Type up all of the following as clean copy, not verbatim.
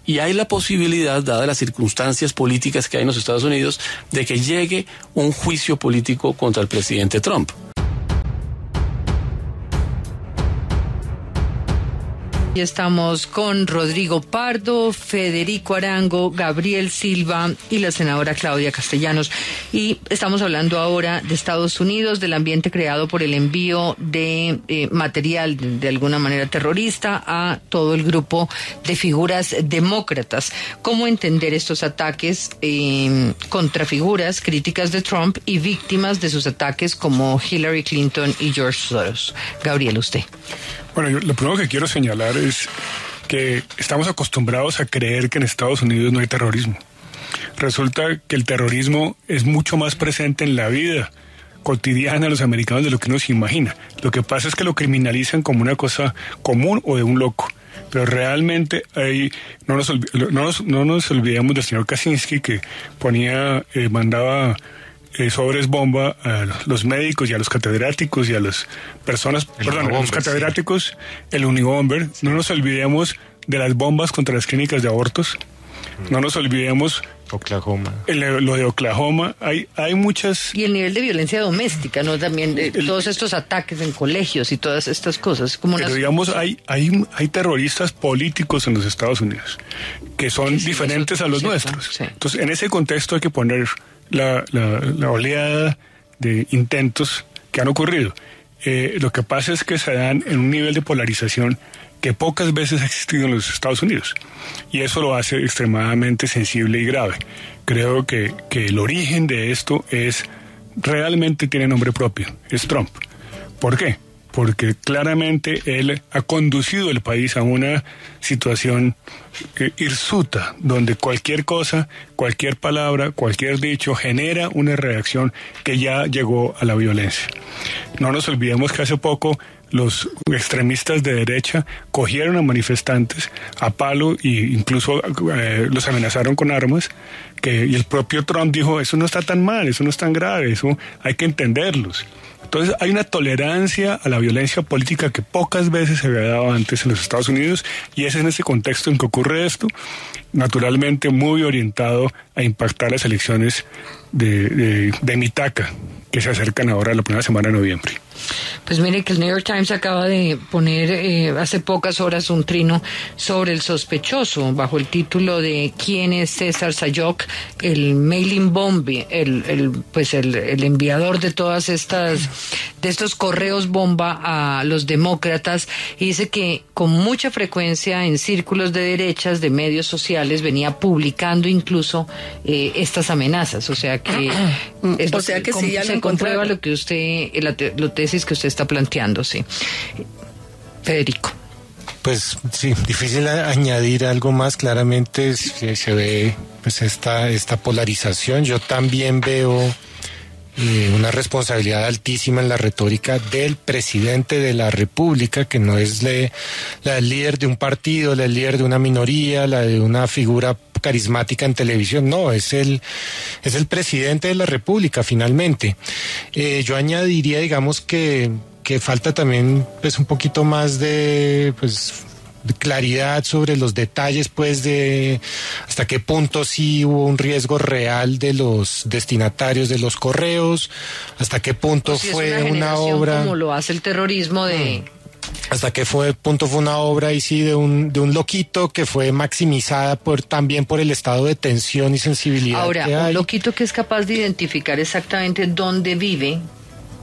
y hay la posibilidad, dadas las circunstancias políticas que hay en los Estados Unidos, de que llegue un juicio político contra el presidente Trump. Y estamos con Rodrigo Pardo, Federico Arango, Gabriel Silva y la senadora Claudia Castellanos. Y estamos hablando ahora de Estados Unidos, del ambiente creado por el envío de material de alguna manera terrorista a todo el grupo de figuras demócratas. ¿Cómo entender estos ataques contra figuras críticas de Trump y víctimas de sus ataques como Hillary Clinton y George Soros? Gabriel, usted. Bueno, lo primero que quiero señalar es que estamos acostumbrados a creer que en Estados Unidos no hay terrorismo. Resulta que el terrorismo es mucho más presente en la vida cotidiana de los americanos de lo que uno se imagina. Lo que pasa es que lo criminalizan como una cosa común o de un loco. Pero realmente no nos olvidemos del señor Kaczynski, que mandaba sobres bomba a los médicos y a los catedráticos y a las personas, a los catedráticos, el Unibomber. No nos olvidemos de las bombas contra las clínicas de abortos. No nos olvidemos Oklahoma. Lo de Oklahoma. Hay muchas... Y el nivel de violencia doméstica, ¿no? También todos estos ataques en colegios y todas estas cosas. Pero digamos, hay terroristas políticos en los Estados Unidos que son diferentes a los nuestros. Sí. Entonces, en ese contexto hay que poner la oleada de intentos que han ocurrido. Lo que pasa es que se dan en un nivel de polarización que pocas veces ha existido en los Estados Unidos, y eso lo hace extremadamente sensible y grave. Creo que el origen de esto realmente tiene nombre propio, es Trump. ¿Por qué? Porque claramente él ha conducido el país a una situación hirsuta, donde cualquier cosa, cualquier palabra, cualquier dicho genera una reacción que ya llegó a la violencia. No nos olvidemos que hace poco los extremistas de derecha cogieron a manifestantes a palo e incluso los amenazaron con armas, y el propio Trump dijo, eso no está tan mal, eso no es tan grave, eso hay que entenderlos. Entonces hay una tolerancia a la violencia política que pocas veces se había dado antes en los Estados Unidos, y es en ese contexto en que ocurre esto, naturalmente muy orientado a impactar las elecciones de Mitaca, que se acercan ahora la primera semana de noviembre. Pues mire que el New York Times acaba de poner hace pocas horas un trino sobre el sospechoso bajo el título de ¿Quién es César Sayok? El mailing bomb, el enviador de todas estos correos bomba a los demócratas, y dice que con mucha frecuencia en círculos de derechas de medios sociales venía publicando incluso estas amenazas, o sea que sí, ya se comprueba lo que usted, la tesis que usted está planteando, sí. Federico. Pues sí, difícil añadir algo más. Claramente se ve pues esta polarización. Yo también veo una responsabilidad altísima en la retórica del presidente de la República, que no es la del líder de un partido, la del líder de una minoría, la de una figura carismática en televisión. No, es el presidente de la República finalmente. Yo añadiría, digamos, que falta también pues un poquito más de claridad sobre los detalles, de hasta qué punto sí hubo un riesgo real de los destinatarios de los correos, hasta qué punto fue una obra, como lo hace el terrorismo hasta qué punto fue una obra y sí de un loquito que fue maximizada también por el estado de tensión y sensibilidad. Ahora, que hay. Un loquito que es capaz de identificar exactamente dónde vive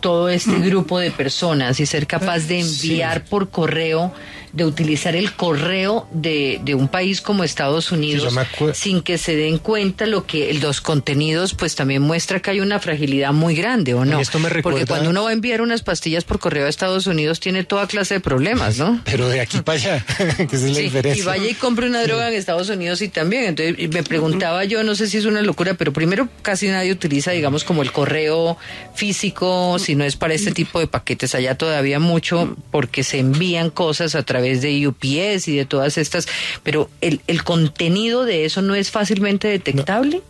todo este grupo de personas y ser capaz de enviar por correo, de utilizar el correo de un país como Estados Unidos, sin que se den cuenta los contenidos, pues también muestra que hay una fragilidad muy grande, ¿o no? Esto me recuerda... Porque cuando uno va a enviar unas pastillas por correo a Estados Unidos tiene toda clase de problemas, ¿no? Pero de aquí para allá, que esa es la diferencia. Y vaya y compre una droga en Estados Unidos y también. Entonces me preguntaba yo, no sé si es una locura, pero primero casi nadie utiliza, digamos, como el correo físico, si no es para este tipo de paquetes. Allá todavía mucho, porque se envían cosas a través de UPS y de todas estas, pero el contenido de eso no es fácilmente detectable.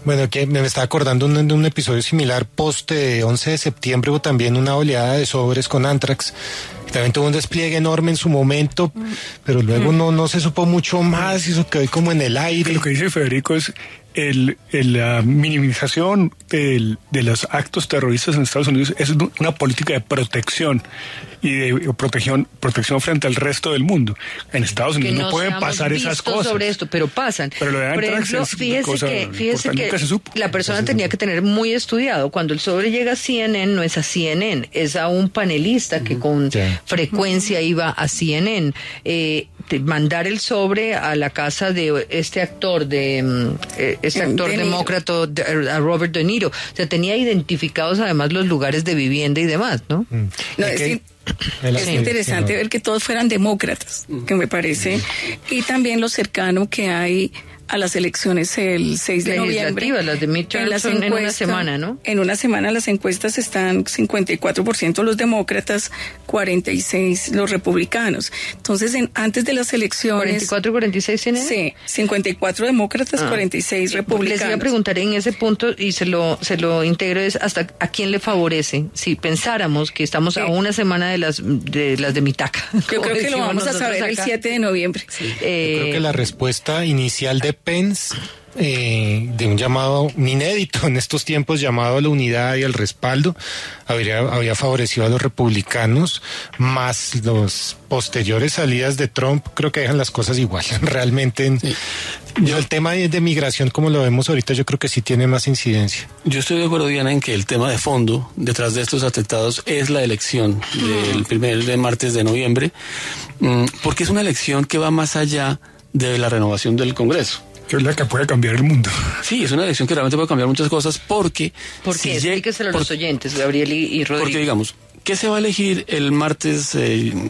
Bueno, que me estaba acordando de un episodio similar post 11 de septiembre, hubo también una oleada de sobres con Anthrax. También tuvo un despliegue enorme en su momento, pero luego no se supo mucho más, y eso quedó como en el aire. Lo que dice Federico es la minimización de los actos terroristas en Estados Unidos es una política de protección y de protección frente al resto del mundo. En Estados Unidos no pueden pasar esas cosas. Sobre esto, pero pasan. Pero lo de Por ejemplo, fíjese que la persona tenía que tener muy estudiado. Cuando el sobre llega a CNN, no es a CNN, es a un panelista que con frecuencia iba a CNN. Mandar el sobre a la casa de este actor demócrata, a Robert De Niro. O sea, tenía identificados además los lugares de vivienda y demás, ¿no? No, es interesante ver que todos fueran demócratas, que me parece, y también lo cercano que hay a las elecciones el 6 de noviembre. Las de midterm son en una semana, ¿no? En una semana las encuestas están 54% los demócratas, 46% los republicanos. Entonces, antes de las elecciones... ¿44 y 46 tienen? Sí, 54 demócratas, 46 republicanos. Les iba a preguntar en ese punto, y se lo integro, es hasta a quién le favorece, si pensáramos que estamos a una semana de las de Mitaca. Yo creo que lo vamos a saber el 7 de noviembre. Sí. Yo creo que la respuesta inicial de Pence, de un llamado inédito en estos tiempos, llamado a la unidad y al respaldo, había favorecido a los republicanos, más los posteriores salidas de Trump, creo que dejan las cosas igual. Realmente, el tema de migración, como lo vemos ahorita, yo creo que sí tiene más incidencia. Yo estoy de acuerdo, Diana, en que el tema de fondo detrás de estos atentados es la elección del martes de noviembre, porque es una elección que va más allá de la renovación del Congreso. Que es la que puede cambiar el mundo. Sí, es una elección que realmente puede cambiar muchas cosas porque... ¿Por qué? Explíqueselo a los oyentes, Gabriel y Rodrigo. Porque, digamos, ¿qué se va a elegir el martes,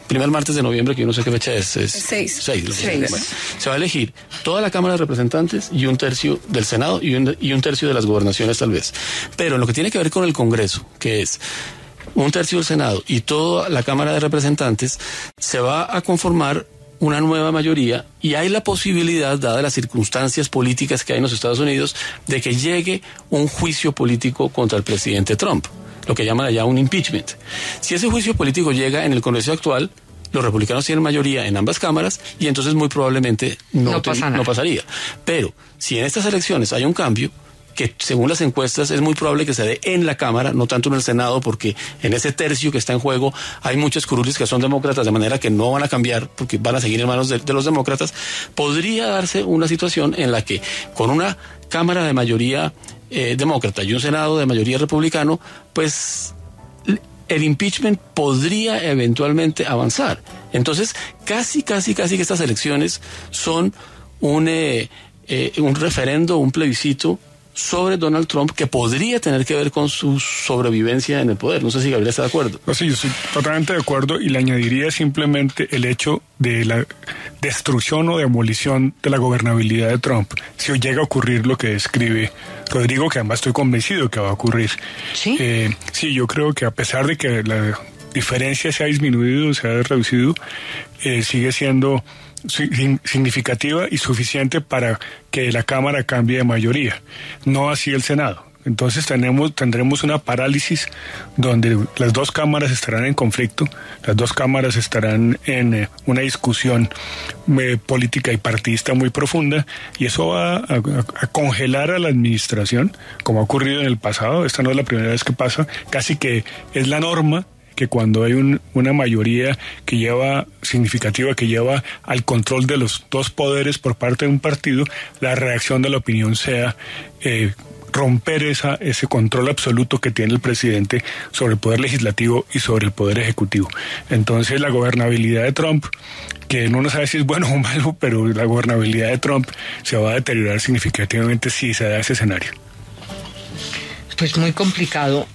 primer martes de noviembre, que yo no sé qué fecha es? 6. Bueno, se va a elegir toda la Cámara de Representantes y un tercio del Senado y un tercio de las gobernaciones, tal vez. Pero en lo que tiene que ver con el Congreso, que es un tercio del Senado y toda la Cámara de Representantes, se va a conformar una nueva mayoría, y hay la posibilidad, dadas las circunstancias políticas que hay en los Estados Unidos, de que llegue un juicio político contra el presidente Trump, lo que llaman allá un impeachment. Si ese juicio político llega en el Congreso actual, los republicanos tienen mayoría en ambas cámaras y entonces muy probablemente no pasaría. Pero si en estas elecciones hay un cambio, que según las encuestas es muy probable que se dé en la Cámara, no tanto en el Senado, porque en ese tercio que está en juego hay muchos curules que son demócratas, de manera que no van a cambiar, porque van a seguir en manos de los demócratas. Podría darse una situación en la que con una Cámara de mayoría demócrata y un Senado de mayoría republicano, pues el impeachment podría eventualmente avanzar. Entonces, casi que estas elecciones son un referendo, un plebiscito sobre Donald Trump, que podría tener que ver con su sobrevivencia en el poder. No sé si Gabriel está de acuerdo. No, sí, yo estoy totalmente de acuerdo, y le añadiría simplemente el hecho de la destrucción o demolición de la gobernabilidad de Trump, si llega a ocurrir lo que describe Rodrigo, que además estoy convencido que va a ocurrir. ¿Sí? Sí, yo creo que a pesar de que la diferencia se ha disminuido, se ha reducido, sigue siendo significativa y suficiente para que la Cámara cambie de mayoría, no así el Senado. Entonces tendremos una parálisis donde las dos cámaras estarán en conflicto, las dos cámaras estarán en una discusión política y partidista muy profunda, y eso va a congelar a la administración, como ha ocurrido en el pasado. Esta no es la primera vez que pasa, casi que es la norma que cuando hay una mayoría significativa que lleva al control de los dos poderes por parte de un partido, la reacción de la opinión sea romper ese control absoluto que tiene el presidente sobre el poder legislativo y sobre el poder ejecutivo. Entonces la gobernabilidad de Trump, que no sabe si es bueno o malo, pero la gobernabilidad de Trump se va a deteriorar significativamente si se da ese escenario. Pues muy complicado,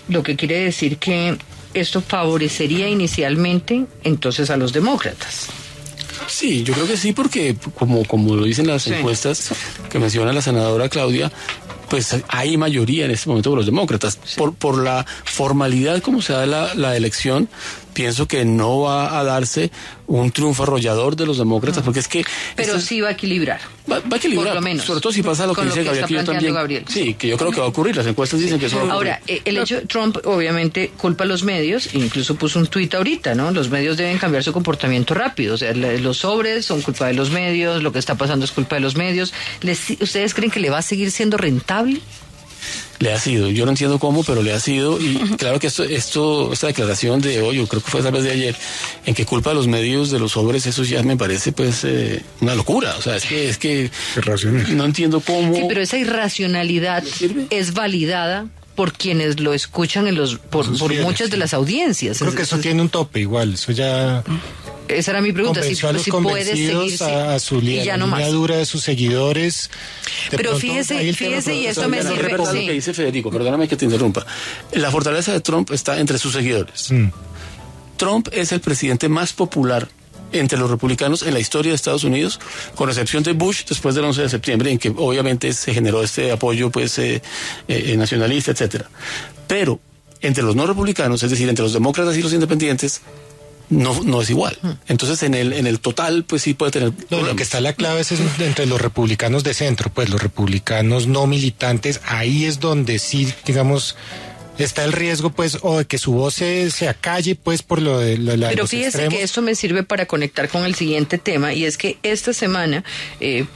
lo que quiere decir que esto favorecería inicialmente entonces a los demócratas. Sí, yo creo que sí, porque como lo dicen las encuestas que menciona la senadora Claudia, pues hay mayoría en este momento de los demócratas. Sí. Por la formalidad como se da la elección, pienso que no va a darse un triunfo arrollador de los demócratas, porque es que... Pero sí va a equilibrar. Va a equilibrar, por lo menos, sobre todo si pasa lo que dice Gabriel, que yo también... Gabriel. Sí, que yo creo que va a ocurrir, las encuestas dicen que eso va a ocurrir. Ahora, el hecho, Trump obviamente culpa a los medios, incluso puso un tuit ahorita, ¿no? Los medios deben cambiar su comportamiento rápido, o sea, los sobres son culpa de los medios, lo que está pasando es culpa de los medios. ¿Ustedes creen que le va a seguir siendo rentable? Le ha sido, yo no entiendo cómo, pero le ha sido, y claro que esta declaración de hoy, yo creo que fue tal vez de ayer, en que culpa a los medios de los sobres, eso ya me parece pues una locura, o sea, es que no entiendo cómo. Sí, pero esa irracionalidad es validada por quienes lo escuchan por muchas de las audiencias. Creo que eso tiene un tope igual, eso ya... Esa era mi pregunta, si puede seguir a su línea dura de sus seguidores. Pero fíjese, y esto me sirve. Lo que dice Federico, perdóname que te interrumpa. La fortaleza de Trump está entre sus seguidores. Trump es el presidente más popular entre los republicanos en la historia de Estados Unidos, con excepción de Bush después del 11 de septiembre, en que obviamente se generó este apoyo pues nacionalista, etcétera. Pero entre los no republicanos, es decir, entre los demócratas y los independientes, no es igual. Entonces en el total pues sí puede tener lo que está la clave es entre los republicanos de centro, pues los republicanos no militantes, ahí es donde sí, digamos, está el riesgo pues o de que su voz se acalle pues por lo de Pero fíjese extremos. Que esto me sirve para conectar con el siguiente tema, y es que esta semana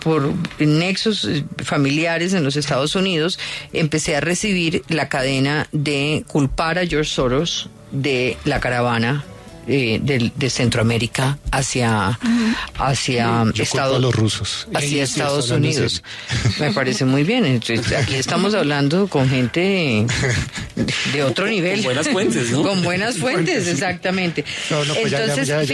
por nexos familiares en los Estados Unidos empecé a recibir la cadena de culpar a George Soros de la caravana de Centroamérica hacia los rusos, hacia Estados Unidos. Me parece muy bien. Entonces, aquí estamos hablando con gente de otro nivel, con buenas fuentes, ¿no? Con buenas fuentes, exactamente. Pues entonces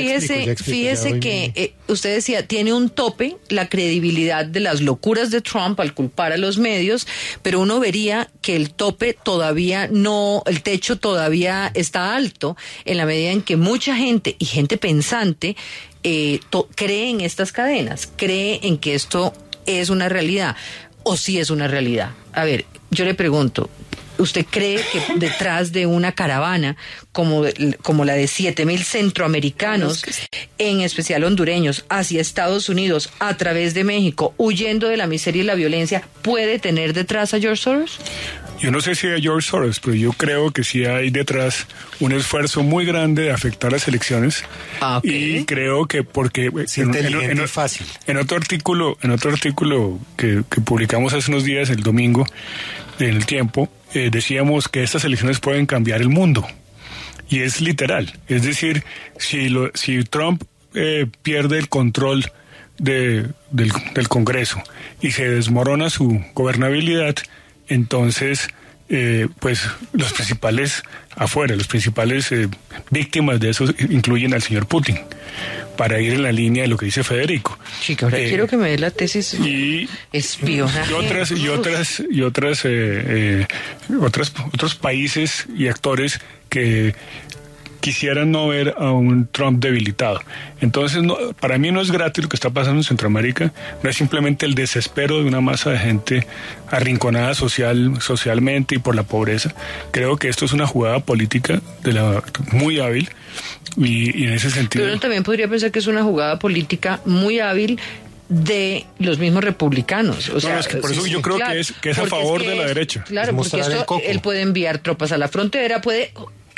fíjese que usted decía, tiene un tope la credibilidad de las locuras de Trump al culpar a los medios, pero uno vería que el tope todavía no, el techo todavía está alto en la medida en que mucha gente y gente pensante cree en estas cadenas, cree en que esto es una realidad o sí es una realidad. A ver, yo le pregunto, ¿usted cree que detrás de una caravana como la de 7,000 centroamericanos, en especial hondureños, hacia Estados Unidos a través de México, huyendo de la miseria y la violencia, puede tener detrás a George Soros? Yo no sé si a George Soros, pero yo creo que sí hay detrás un esfuerzo muy grande de afectar las elecciones. Y creo que porque fácil. En otro artículo que publicamos hace unos días, el domingo, en El Tiempo, decíamos que estas elecciones pueden cambiar el mundo. Y es literal. Es decir, si Trump pierde el control del Congreso y se desmorona su gobernabilidad, entonces pues los principales víctimas de eso incluyen al señor Putin, para ir en la línea de lo que dice Federico. Chica, ahora quiero que me dé la tesis espionaje. Otros países y actores que quisieran no ver a un Trump debilitado. Entonces, para mí no es gratis lo que está pasando en Centroamérica, no es simplemente el desespero de una masa de gente arrinconada socialmente y por la pobreza. Creo que esto es una jugada política muy hábil y en ese sentido... Pero uno también podría pensar que es una jugada política muy hábil de los mismos republicanos. O sea, es que por eso yo creo que es a favor de la derecha. Claro, porque él puede enviar tropas a la frontera,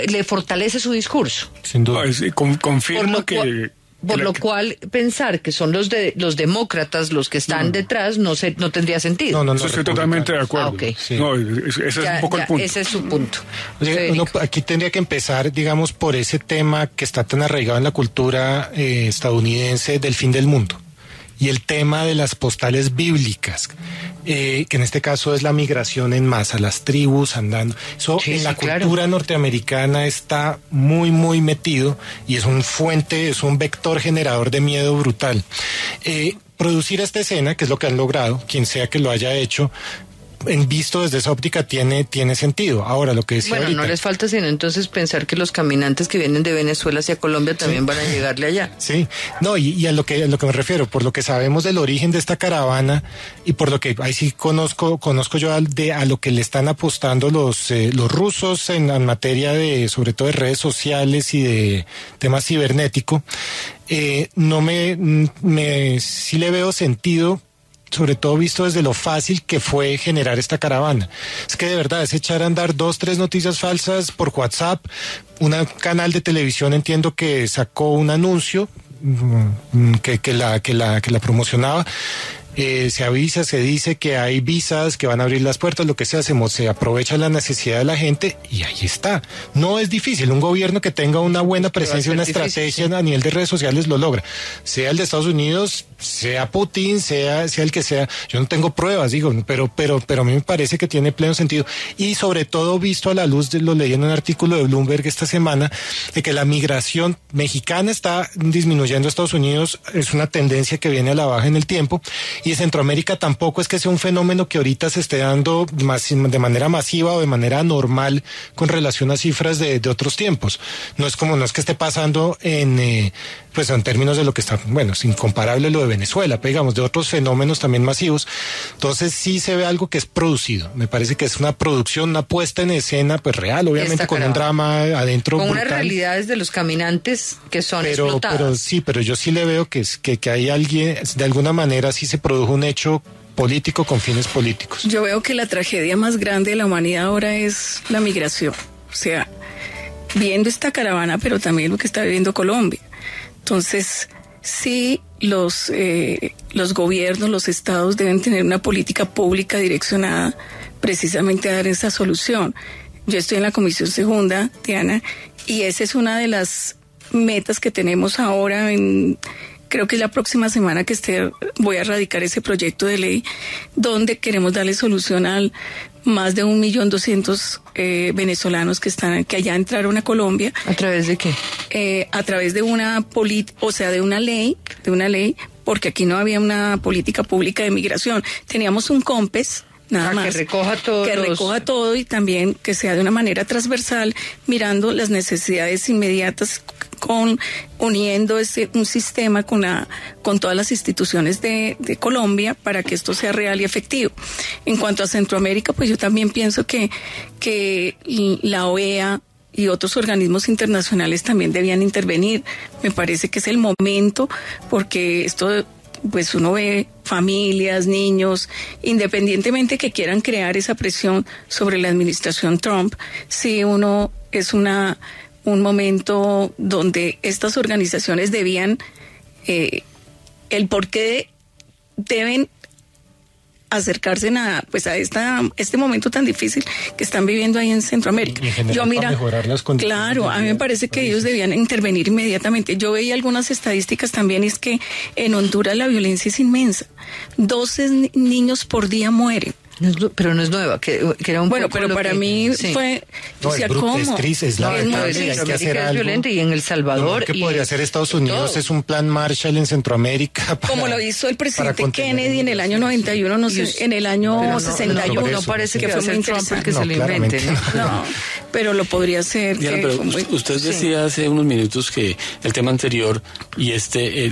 le fortalece su discurso. Sin duda. Confirmo que... Por lo cual, pensar que son los demócratas los que están detrás no tendría sentido. No, estoy totalmente de acuerdo. Sí. Ese es un poco el punto. Ese es su punto. Aquí tendría que empezar, digamos, por ese tema que está tan arraigado en la cultura estadounidense del fin del mundo. Y el tema de las postales bíblicas, que en este caso es la migración en masa, las tribus andando. Eso en la cultura norteamericana está muy, muy metido y es un vector generador de miedo brutal. Producir esta escena, que es lo que han logrado, quien sea que lo haya hecho, visto desde esa óptica tiene sentido. Ahora, lo que decía bueno, ahorita, no les falta sino entonces pensar que los caminantes que vienen de Venezuela hacia Colombia también van a llegarle allá. Sí, no, y a lo que me refiero, por lo que sabemos del origen de esta caravana y por lo que ahí sí conozco yo a lo que le están apostando los rusos en materia de, sobre todo de redes sociales y de temas cibernéticos, sí le veo sentido, sobre todo visto desde lo fácil que fue generar esta caravana. Es que de verdad es echar a andar 2, 3 noticias falsas por WhatsApp. Un canal de televisión entiendo que sacó un anuncio que la promocionaba. Se avisa, se dice que hay visas, que van a abrir las puertas, lo que sea, se aprovecha la necesidad de la gente y ahí está. No es difícil, un gobierno que tenga una buena presencia, una estrategia a nivel de redes sociales lo logra. Sea el de Estados Unidos, sea Putin, sea el que sea. Yo no tengo pruebas, digo, pero a mí me parece que tiene pleno sentido. Y sobre todo visto a la luz, lo leí en un artículo de Bloomberg esta semana, de que la migración mexicana está disminuyendo a Estados Unidos, es una tendencia que viene a la baja en el tiempo. Y Centroamérica tampoco es que sea un fenómeno que ahorita se esté dando de manera masiva o de manera normal con relación a cifras de otros tiempos. No es que esté pasando en términos de lo que está, bueno, es incomparable lo de Venezuela, pero digamos, de otros fenómenos también masivos. Entonces sí se ve algo que es producido. Me parece que es una producción, una puesta en escena, pues real, obviamente con un drama adentro con brutal. Unas realidades de los caminantes que son explotadas. Pero yo sí le veo que hay alguien, de alguna manera sí se produjo un hecho político con fines políticos. Yo veo que la tragedia más grande de la humanidad ahora es la migración. O sea, viendo esta caravana, pero también lo que está viviendo Colombia. Entonces, sí, los gobiernos, los estados deben tener una política pública direccionada precisamente a dar esa solución. Yo estoy en la Comisión Segunda, Diana, y esa es una de las metas que tenemos ahora creo que es la próxima semana que voy a radicar ese proyecto de ley donde queremos darle solución al más de 1.200.000 venezolanos que allá entraron a Colombia. ¿A través de qué? A través de de una ley, porque aquí no había una política pública de migración. Teníamos un COMPES, nada más. Que recoja todo y también que sea de una manera transversal, mirando las necesidades inmediatas, uniendo un sistema con todas las instituciones de Colombia para que esto sea real y efectivo. En cuanto a Centroamérica, pues yo también pienso que la OEA y otros organismos internacionales también debían intervenir. Me parece que es el momento, porque esto, pues uno ve familias, niños, independientemente que quieran crear esa presión sobre la administración Trump, si uno es un momento donde estas organizaciones debían, el por qué deben acercarse a este momento tan difícil que están viviendo ahí en Centroamérica. Para mejorar las condiciones. Claro, a mí me parece que ellos debían intervenir inmediatamente. Yo veía algunas estadísticas también, es que en Honduras la violencia es inmensa. 12 niños por día mueren. Pero no es nueva, que era un bueno, pero para mí fue, no, es triste, es lamentable, hay que hacer algo. Violento, y en El Salvador. ¿Qué podría hacer Estados Unidos? Es un plan Marshall en Centroamérica. Como lo hizo el presidente Kennedy en el año 91, no sé, en el año 61. No parece que fue muy Trump el que se lo invente, ¿no? Pero lo podría hacer. Diana, pero usted decía hace unos minutos que el tema anterior y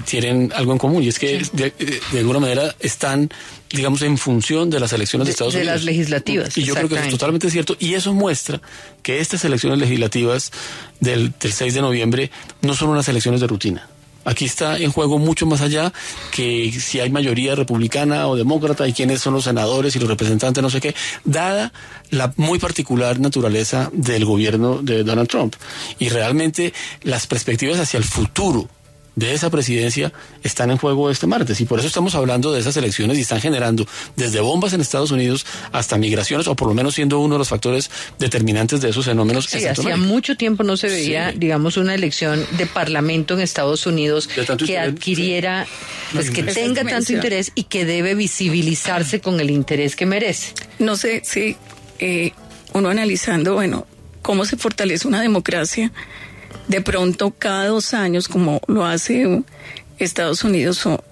tienen algo en común, y es que de alguna manera están, digamos, en función de las elecciones de Estados Unidos. De las legislativas. Y yo creo que eso es totalmente cierto. Y eso muestra que estas elecciones legislativas del 6 de noviembre no son unas elecciones de rutina. Aquí está en juego mucho más allá que si hay mayoría republicana o demócrata y quiénes son los senadores y los representantes, no sé qué, dada la muy particular naturaleza del gobierno de Donald Trump. Y realmente las perspectivas hacia el futuro de esa presidencia están en juego este martes, y por eso estamos hablando de esas elecciones, y están generando desde bombas en Estados Unidos hasta migraciones, o por lo menos siendo uno de los factores determinantes de esos fenómenos. Sí, hacía mucho tiempo no se veía, digamos, una elección de parlamento en Estados Unidos que adquiriera, pues que tenga tanto interés y que debe visibilizarse con el interés que merece. No sé si uno analizando, cómo se fortalece una democracia, de pronto cada 2 años, como lo hace Estados Unidos, o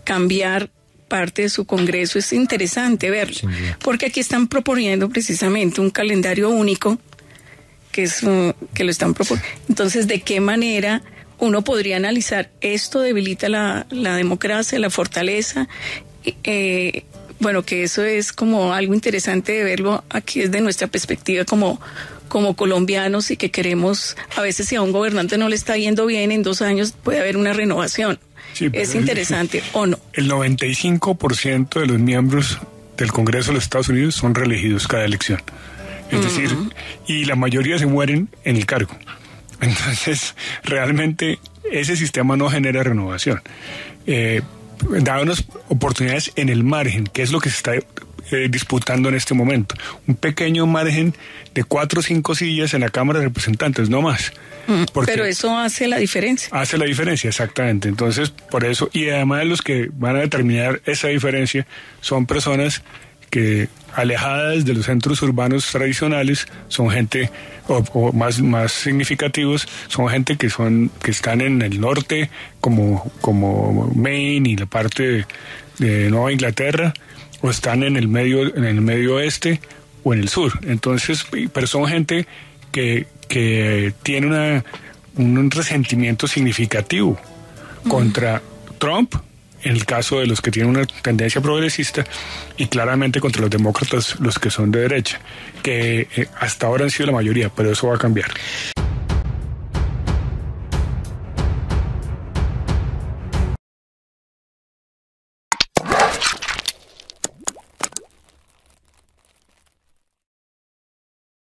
cambiar parte de su Congreso. Es interesante verlo, porque aquí están proponiendo precisamente un calendario único, que lo están proponiendo. Entonces, ¿de qué manera uno podría analizar esto debilita la democracia, la fortaleza? Bueno, que eso es como algo interesante de verlo aquí desde nuestra perspectiva como colombianos, y que queremos, a veces si a un gobernante no le está yendo bien, en 2 años puede haber una renovación. Sí, ¿es interesante o no? El 95% de los miembros del Congreso de los Estados Unidos son reelegidos cada elección. Es decir, y la mayoría se mueren en el cargo. Entonces, realmente ese sistema no genera renovación. Da unas oportunidades en el margen, que es lo que se está disputando en este momento. Un pequeño margen de 4 o 5 sillas en la Cámara de Representantes, no más. Pero eso hace la diferencia. Hace la diferencia, exactamente. Entonces, por eso, y además los que van a determinar esa diferencia son personas que, alejadas de los centros urbanos tradicionales, son gente, o más significativos, son gente que están en el norte, como Maine y la parte de Nueva Inglaterra, o están en el medio oeste o en el sur. Entonces, pero son gente que tiene un resentimiento significativo contra Trump, en el caso de los que tienen una tendencia progresista, y claramente contra los demócratas, los que son de derecha, que hasta ahora han sido la mayoría, pero eso va a cambiar.